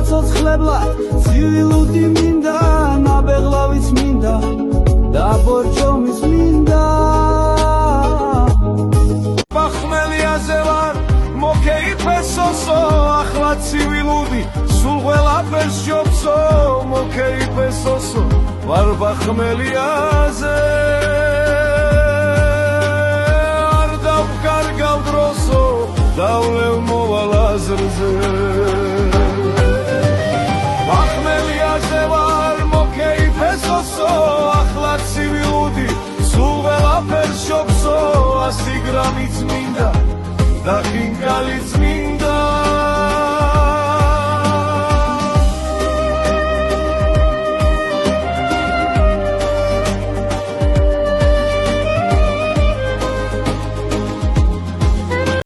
ცოცხლებლად ცივილუდი მინდა ნაბეღლავიც მინდა და ბორჯომის მინდა ბახმელიაზე ვარ მოკეიფესოსო ახლა ცივილუდი სულ ყველაფერს ჯობსო მოკეიფესოსო ვარ ბახმელიაზე არ დავკარგავ დროსო დავლევ მოვალ აზრზე ბახმელიაზე ვარ მოკეიფესოსო ახლა ცივილუდი სულ ყველაფერს ჯობსო 100 გრამიც მინდა და ხინკალიც მინდა